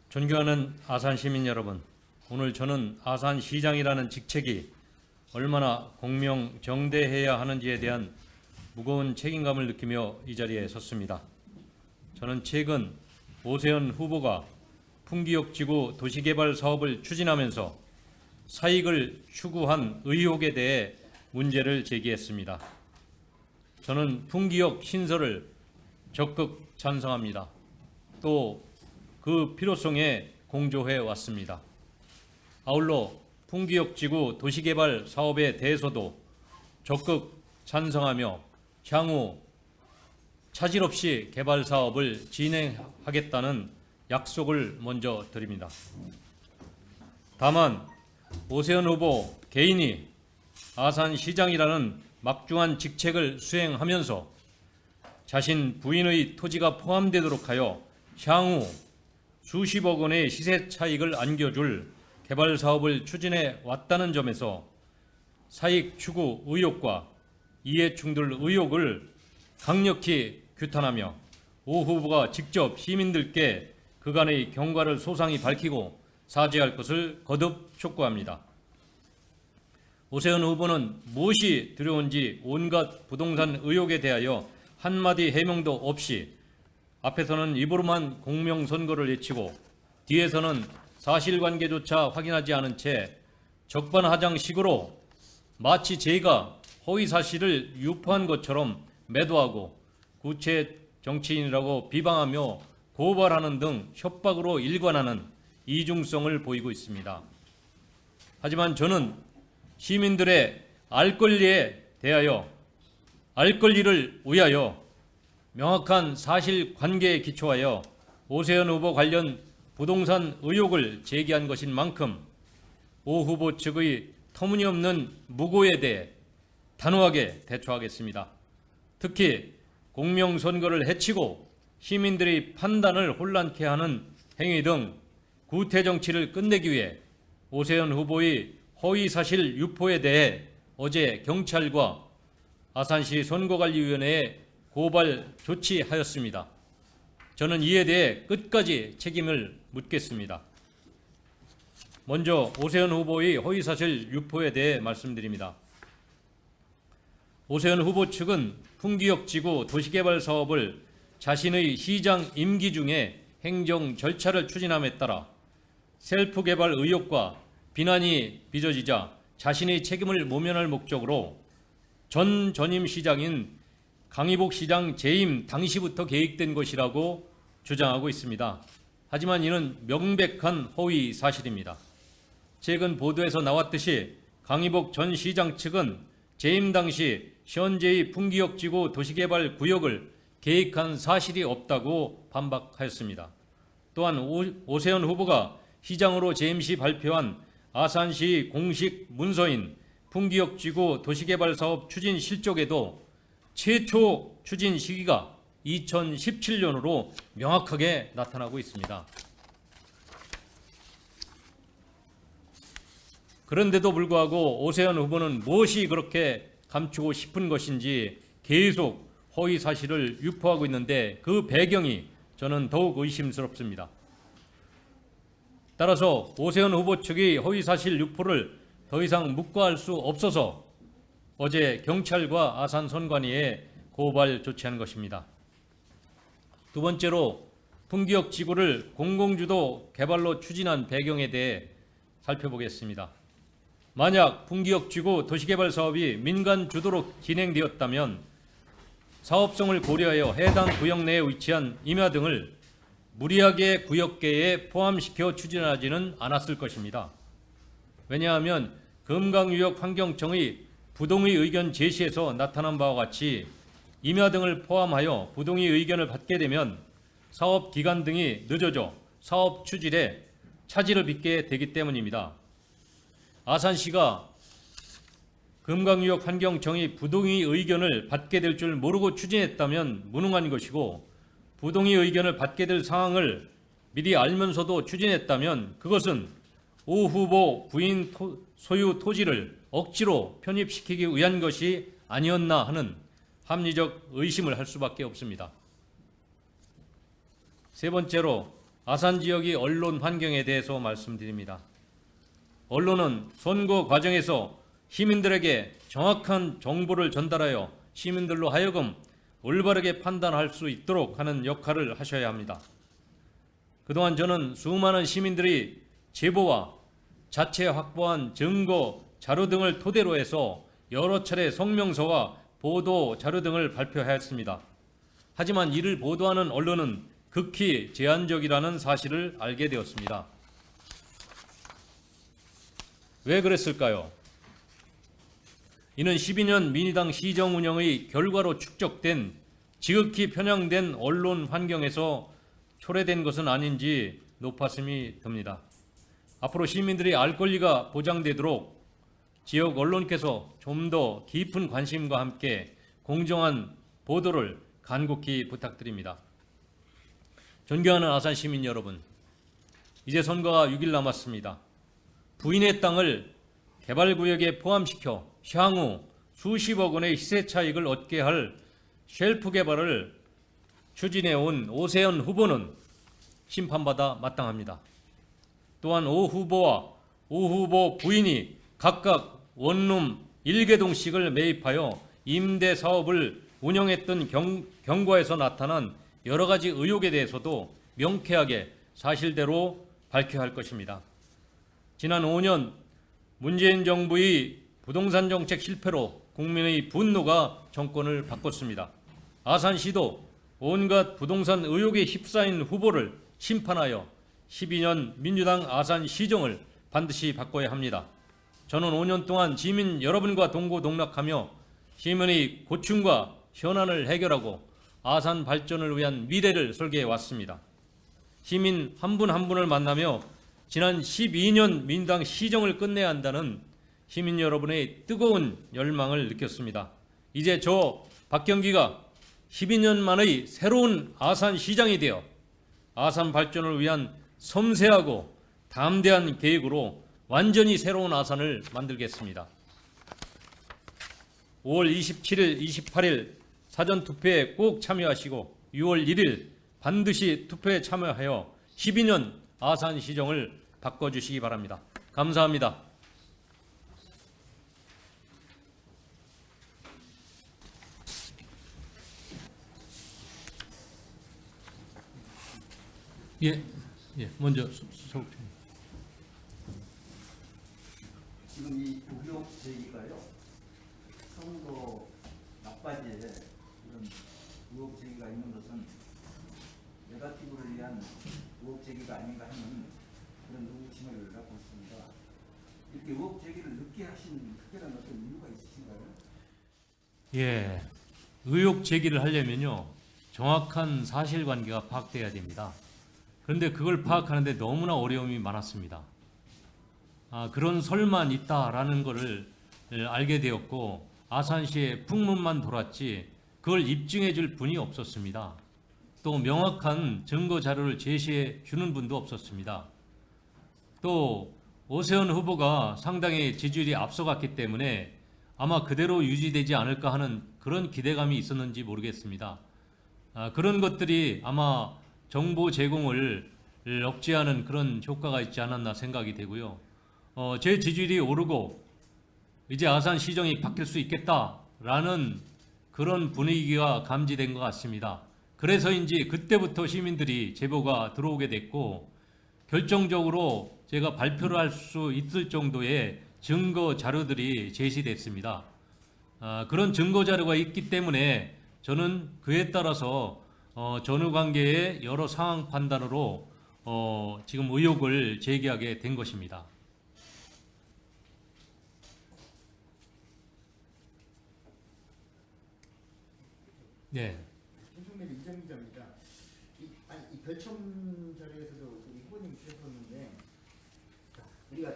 존경하는 아산 시민 여러분, 오늘 저는 아산시장이라는 직책이 얼마나 공명정대해야 하는지에 대한 무거운 책임감을 느끼며 이 자리에 섰습니다. 저는 최근 오세훈 후보가 풍기역지구 도시개발 사업을 추진하면서 사익을 추구한 의혹에 대해 문제를 제기했습니다. 저는 풍기역 신설을 적극 찬성합니다. 또 그 필요성에 공조해 왔습니다. 아울러 풍기역지구 도시개발 사업에 대해서도 적극 찬성하며 향후 차질 없이 개발 사업을 진행하겠다는 약속을 먼저 드립니다. 다만 오세훈 후보 개인이 아산시장이라는 막중한 직책을 수행하면서 자신 부인의 토지가 포함되도록 하여 향후 수십억 원의 시세 차익을 안겨줄 개발 사업을 추진해 왔다는 점에서 사익 추구 의혹과 이해 충돌 의혹을 강력히 규탄하며 오 후보가 직접 시민들께 그간의 경과를 소상히 밝히고 사죄할 것을 거듭 촉구합니다. 오세훈 후보는 무엇이 두려운지 온갖 부동산 의혹에 대하여 한마디 해명도 없이 앞에서는 입으로만 공명선거를 외치고 뒤에서는 사실관계조차 확인하지 않은 채 적반하장식으로 마치 제가 허위사실을 유포한 것처럼 매도하고 구체 정치인이라고 비방하며 고발하는 등 협박으로 일관하는 이중성을 보이고 있습니다. 하지만 저는 시민들의 알 권리에 대하여 알 권리를 위하여 명확한 사실관계에 기초하여 오세훈 후보 관련 부동산 의혹을 제기한 것인 만큼 오 후보 측의 터무니없는 무고에 대해 단호하게 대처하겠습니다. 특히 공명선거를 해치고 시민들의 판단을 혼란케 하는 행위 등 구태정치를 끝내기 위해 오세훈 후보의 허위사실 유포에 대해 어제 경찰과 아산시 선거관리위원회에 고발 조치하였습니다. 저는 이에 대해 끝까지 책임을 묻겠습니다. 먼저 오세훈 후보의 허위사실 유포에 대해 말씀드립니다. 오세훈 후보 측은 풍기역지구 도시개발 사업을 자신의 시장 임기 중에 행정 절차를 추진함에 따라 셀프 개발 의혹과 비난이 빚어지자 자신의 책임을 모면할 목적으로 전 전임 시장인 강희복 시장 재임 당시부터 계획된 것이라고 주장하고 있습니다. 하지만 이는 명백한 허위 사실입니다. 최근 보도에서 나왔듯이 강희복 전 시장 측은 재임 당시 현재의 풍기역지구 도시개발 구역을 계획한 사실이 없다고 반박하였습니다. 또한 오세훈 후보가 시장으로 재임 시 발표한 아산시 공식 문서인 풍기역지구 도시개발 사업 추진 실적에도 최초 추진 시기가 2017년으로 명확하게 나타나고 있습니다. 그런데도 불구하고 오세훈 후보는 무엇이 그렇게 감추고 싶은 것인지 계속 허위 사실을 유포하고 있는데 그 배경이 저는 더욱 의심스럽습니다. 따라서 오세훈 후보 측의 허위 사실 유포를 더 이상 묵과할 수 없어서 어제 경찰과 아산 선관위에 고발 조치한 것입니다. 두 번째로 풍기역 지구를 공공주도 개발로 추진한 배경에 대해 살펴보겠습니다. 만약 풍기역 지구 도시개발 사업이 민간 주도로 진행되었다면 사업성을 고려하여 해당 구역 내에 위치한 임야 등을 무리하게 구역계에 포함시켜 추진하지는 않았을 것입니다. 왜냐하면 금강유역 환경청의 부동의 의견 제시에서 나타난 바와 같이 임야 등을 포함하여 부동의 의견을 받게 되면 사업 기간 등이 늦어져 사업 추진에 차질을 빚게 되기 때문입니다. 아산시가 금강유역 환경청의 부동의 의견을 받게 될 줄 모르고 추진했다면 무능한 것이고 부동의 의견을 받게 될 상황을 미리 알면서도 추진했다면 그것은 오 후보 부인 소유 토지를 억지로 편입시키기 위한 것이 아니었나 하는 합리적 의심을 할 수밖에 없습니다. 세 번째로 아산 지역의 언론 환경에 대해서 말씀드립니다. 언론은 선거 과정에서 시민들에게 정확한 정보를 전달하여 시민들로 하여금 올바르게 판단할 수 있도록 하는 역할을 하셔야 합니다. 그동안 저는 수많은 시민들이 제보와 자체 확보한 증거, 자료 등을 토대로 해서 여러 차례 성명서와 보도 자료 등을 발표하였습니다. 하지만 이를 보도하는 언론은 극히 제한적이라는 사실을 알게 되었습니다. 왜 그랬을까요? 이는 12년 민주당 시정 운영의 결과로 축적된 지극히 편향된 언론 환경에서 초래된 것은 아닌지 높아심이 듭니다. 앞으로 시민들이 알 권리가 보장되도록 지역 언론께서 좀 더 깊은 관심과 함께 공정한 보도를 간곡히 부탁드립니다. 존경하는 아산 시민 여러분, 이제 선거가 6일 남았습니다. 부인의 땅을 개발구역에 포함시켜 향후 수십억 원의 시세 차익을 얻게 할 쉘프 개발을 추진해온 오세훈 후보는 심판받아 마땅합니다. 또한 오 후보와 오 후보 부인이 각각 원룸 1개동씩을 매입하여 임대 사업을 운영했던 경과에서 나타난 여러 가지 의혹에 대해서도 명쾌하게 사실대로 밝혀야 할 것입니다. 지난 5년 문재인 정부의 부동산 정책 실패로 국민의 분노가 정권을 바꿨습니다. 아산시도 온갖 부동산 의혹에 휩싸인 후보를 심판하여 12년 민주당 아산시정을 반드시 바꿔야 합니다. 저는 5년 동안 시민 여러분과 동고동락하며 시민의 고충과 현안을 해결하고 아산 발전을 위한 미래를 설계해 왔습니다. 시민 한 분 한 분을 만나며 지난 12년 민주당 시정을 끝내야 한다는 시민 여러분의 뜨거운 열망을 느꼈습니다. 이제 저 박경기가 12년 만의 새로운 아산시장이 되어 아산 발전을 위한 섬세하고 담대한 계획으로 완전히 새로운 아산을 만들겠습니다. 5월 27일, 28일 사전투표에 꼭 참여하시고 6월 1일 반드시 투표에 참여하여 12년 아산시정을 바꿔주시기 바랍니다. 감사합니다. 먼저 소국장. 지금 이 의혹 제기가요, 선거 막바지에 이런 의혹 제기가 있는 것은 네거티브를 위한 의혹 제기가 아닌가 하는 그런 의구심을 갖고 있습니다. 이렇게 의혹 제기를 늦게 하신 특별한 어떤 이유가 있으신가요? 예, 의혹 제기를 하려면요 정확한 사실관계가 파악돼야 됩니다. 그런데 그걸 파악하는데 너무나 어려움이 많았습니다. 그런 설만 있다라는 것을 알게 되었고 아산시에 풍문만 돌았지 그걸 입증해 줄 분이 없었습니다. 또 명확한 증거 자료를 제시해 주는 분도 없었습니다. 또 오세훈 후보가 상당히 지지율이 앞서갔기 때문에 아마 그대로 유지되지 않을까 하는 그런 기대감이 있었는지 모르겠습니다. 그런 것들이 아마 정보 제공을 억제하는 그런 효과가 있지 않았나 생각이 되고요. 제 지지율이 오르고 이제 아산시정이 바뀔 수 있겠다라는 그런 분위기가 감지된 것 같습니다. 그래서인지 그때부터 시민들이 제보가 들어오게 됐고 결정적으로 제가 발표를 할 수 있을 정도의 증거 자료들이 제시됐습니다. 그런 증거 자료가 있기 때문에 저는 그에 따라서 전후 관계의 여러 상황 판단으로 지금 의혹을 제기하게 된 것입니다. 네. 김성래 인정기자입니다. 이 별첨 자리에서도 우리 후보님 주셨었는데 우리가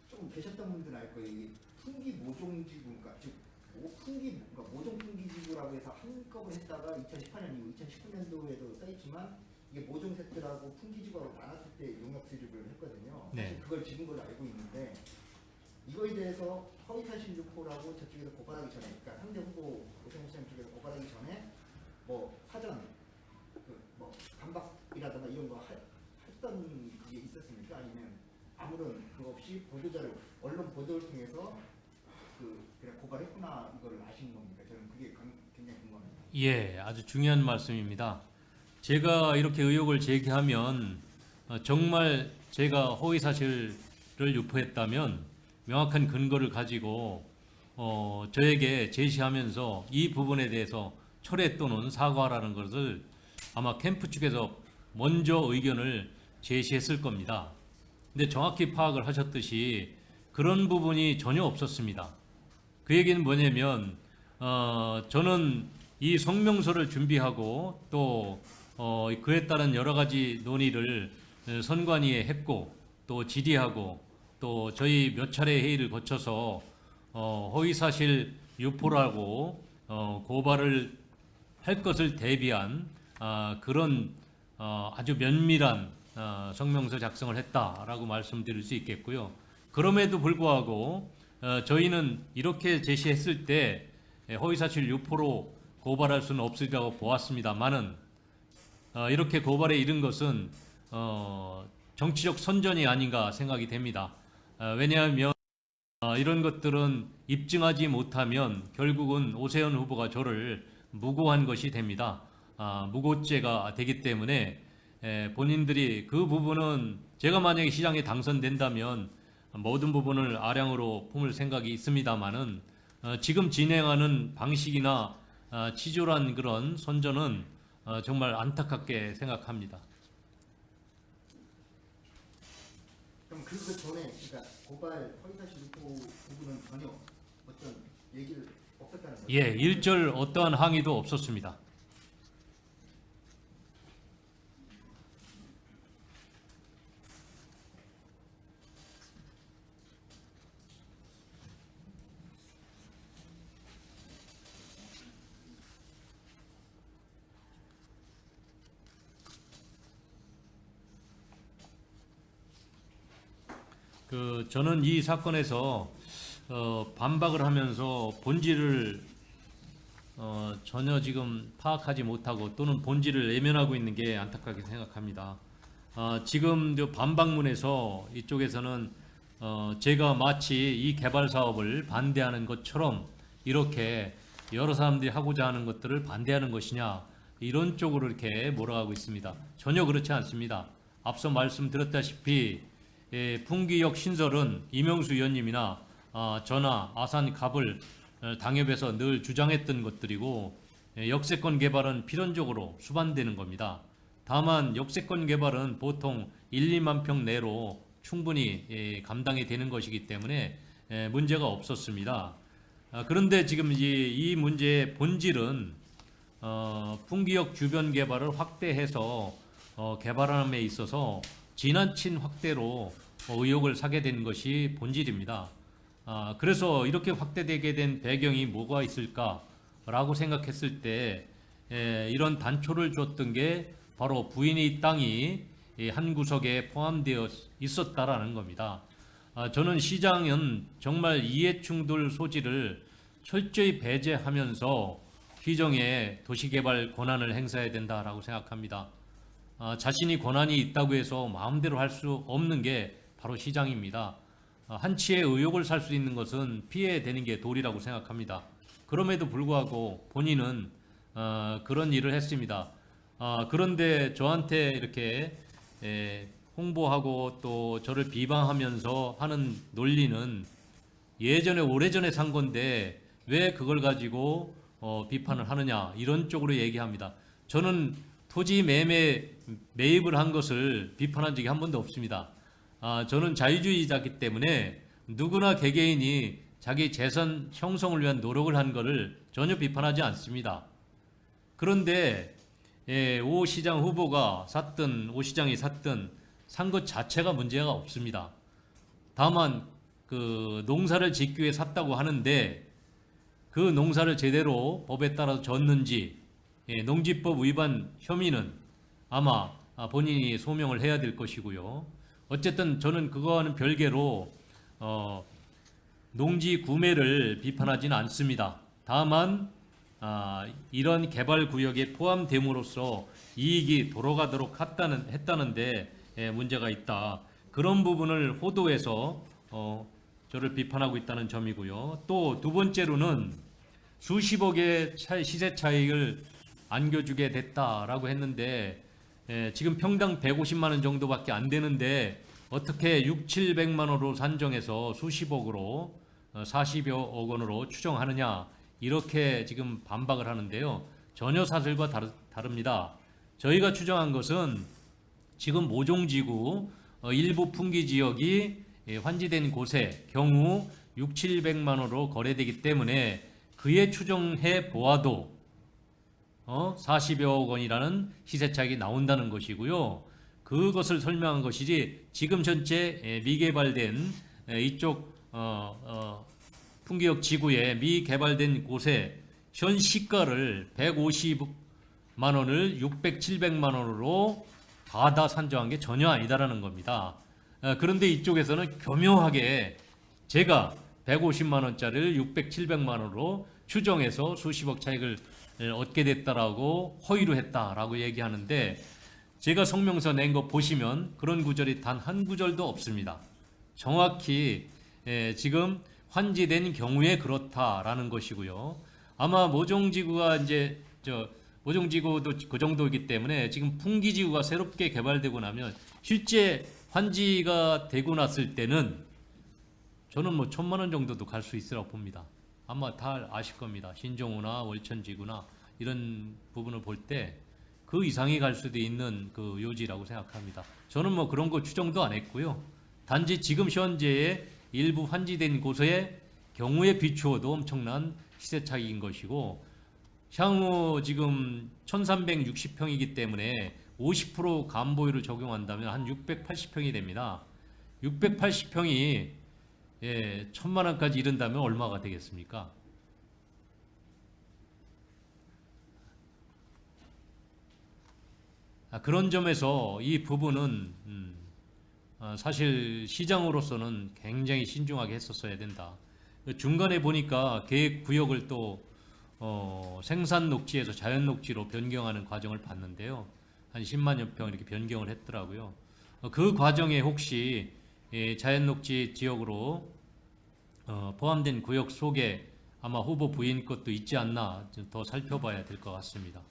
조금 계셨던 분들은 알 거예요. 이게 풍기 모종지구, 그러니까 모종 풍기지구라고 해서 한꺼번에 했다가 2018년이고 2019년도에도 써있지만 이게 모종 세트라고 풍기지구하고 나눴을 때 용역 수립을 했거든요. 네. 사실 그걸 지은 걸로 알고 있는데 이거에 대해서 허위사실 유포라고 저쪽에서 고발하기 전에, 그러니까 상대 후보 오세훈 시장 쪽에서 고발하기 전에 뭐 사전 반박이라고 방해라든가 이런 거 했던 그게 있었습니까? 아니면 아무런 그거 없이 보도자료, 언론 보도를 통해서 그래 고발했구나 이걸 아시는 겁니까? 저는 그게 굉장히 궁금합니다. 예, 아주 중요한 말씀입니다. 제가 이렇게 의혹을 제기하면 정말 제가 허위 사실을 유포했다면 명확한 근거를 가지고 저에게 제시하면서 이 부분에 대해서 철회 또는 사과라는 것을 아마 캠프 측에서 먼저 의견을 제시했을 겁니다. 근데 정확히 파악을 하셨듯이 그런 부분이 전혀 없었습니다. 그 얘기는 뭐냐면 저는 이 성명서를 준비하고 또 그에 따른 여러 가지 논의를 선관위에 했고 또 질의하고 또 저희 몇 차례 회의를 거쳐서 허위사실 유포라고 고발을 할 것을 대비한 그런 아주 면밀한 성명서 작성을 했다라고 말씀드릴 수 있겠고요. 그럼에도 불구하고 저희는 이렇게 제시했을 때 허위사실 유포로 고발할 수는 없으리라고 보았습니다만은 이렇게 고발에 이른 것은 정치적 선전이 아닌가 생각이 됩니다. 왜냐하면 이런 것들은 입증하지 못하면 결국은 오세훈 후보가 저를 무고한 것이 됩니다. 무고죄가 되기 때문에 본인들이 그 부분은 제가 만약에 시장에 당선된다면 모든 부분을 아량으로 품을 생각이 있습니다만은 지금 진행하는 방식이나 치졸한 그런 선전은 정말 안타깝게 생각합니다. 그럼 그 전에 그러니까 고발 허위사실 유포 부분은 전혀 어떤 얘기를 없었다는 거죠? 예, 일절 어떠한 항의도 없었습니다. 저는 이 사건에서 반박을 하면서 본질을 전혀 지금 파악하지 못하고 또는 본질을 외면하고 있는 게 안타깝게 생각합니다. 지금 저 반박문에서 이쪽에서는 제가 마치 이 개발 사업을 반대하는 것처럼 이렇게 여러 사람들이 하고자 하는 것들을 반대하는 것이냐 이런 쪽으로 이렇게 몰아가고 있습니다. 전혀 그렇지 않습니다. 앞서 말씀드렸다시피 풍기역 신설은 이명수 의원님이나 저나 아산갑을 당협에서 늘 주장했던 것들이고 역세권 개발은 필연적으로 수반되는 겁니다. 다만 역세권 개발은 보통 1, 2만 평 내로 충분히 감당이 되는 것이기 때문에 문제가 없었습니다. 그런데 지금 이 문제의 본질은 풍기역 주변 개발을 확대해서 개발함에 있어서 지나친 확대로 의혹을 사게 된 것이 본질입니다. 그래서 이렇게 확대되게 된 배경이 뭐가 있을까라고 생각했을 때 이런 단초를 줬던 게 바로 부인의 땅이 한 구석에 포함되어 있었다라는 겁니다. 저는 시장은 정말 이해충돌 소지를 철저히 배제하면서 휘정의 도시개발 권한을 행사해야 된다라고 생각합니다. 자신이 권한이 있다고 해서 마음대로 할 수 없는 게 바로 시장입니다. 한치의 의혹을 살 수 있는 것은 피해되는 게 도리라고 생각합니다. 그럼에도 불구하고 본인은 그런 일을 했습니다. 그런데 저한테 이렇게 홍보하고 또 저를 비방하면서 하는 논리는 예전에 오래전에 산 건데 왜 그걸 가지고 비판을 하느냐 이런 쪽으로 얘기합니다. 저는 토지 매입을 한 것을 비판한 적이 한 번도 없습니다. 저는 자유주의자이기 때문에 누구나 개개인이 자기 재산 형성을 위한 노력을 한 것을 전혀 비판하지 않습니다. 그런데 오 시장 후보가 샀든 오 시장이 샀든 산 것 자체가 문제가 없습니다. 다만 그 농사를 짓기 위해 샀다고 하는데 그 농사를 제대로 법에 따라서 졌는지 농지법 위반 혐의는 아마 본인이 소명을 해야 될 것이고요. 어쨌든 저는 그거와는 별개로 농지 구매를 비판하지는 않습니다. 다만 이런 개발 구역에 포함됨으로써 이익이 돌아가도록 했다는데 문제가 있다. 그런 부분을 호도해서 저를 비판하고 있다는 점이고요. 또 두 번째로는 수십억의 시세 차익을 안겨주게 됐다라고 했는데 지금 평당 150만 원 정도밖에 안 되는데 어떻게 6,700만 원으로 산정해서 수십억으로 40여억 원으로 추정하느냐, 이렇게 지금 반박을 하는데요. 전혀 사실과 다릅니다. 저희가 추정한 것은 지금 모종지구 일부 풍기 지역이 환지된 곳의 경우 6,700만 원으로 거래되기 때문에 그에 추정해 보아도 40여억 원이라는 시세차익이 나온다는 것이고요. 그것을 설명한 것이지 지금 전체 미개발된 이쪽 풍기역 지구에 미개발된 곳에 현 시가를 150만 원을 600, 700만 원으로 다 산정한 게 전혀 아니다라는 겁니다. 그런데 이쪽에서는 교묘하게 제가 150만 원짜리를 600, 700만 원으로 추정해서 수십억 차익을 얻게 됐다라고 허위로 했다라고 얘기하는데, 제가 성명서 낸 거 보시면 그런 구절이 단 한 구절도 없습니다. 정확히 지금 환지된 경우에 그렇다라는 것이고요. 아마 모종지구가 이제 모종지구도 그 정도이기 때문에 지금 풍기지구가 새롭게 개발되고 나면 실제 환지가 되고 났을 때는 저는 뭐 1,000만 원 정도도 갈 수 있으라고 봅니다. 아마 다 아실 겁니다. 신종호나 월천지구나 이런 부분을 볼 때 그 이상이 갈 수도 있는 그 요지라고 생각합니다. 저는 뭐 그런 거 추정도 안 했고요. 단지 지금 현재의 일부 환지된 곳의 경우에 비추어도 엄청난 시세 차익인 것이고, 향후 지금 1360평이기 때문에 50% 감보율을 적용한다면 한 680평이 됩니다. 680평이 1,000만 원까지 이른다면 얼마가 되겠습니까? 그런 점에서 이 부분은 사실 시장으로서는 굉장히 신중하게 했었어야 된다. 중간에 보니까 계획 구역을 또 생산 녹지에서 자연 녹지로 변경하는 과정을 봤는데요. 한 10만여 평 이렇게 변경을 했더라고요. 그 과정에 혹시 자연 녹지 지역으로 포함된 구역 속에 아마 후보 부인 것도 있지 않나 좀 더 살펴봐야 될 것 같습니다.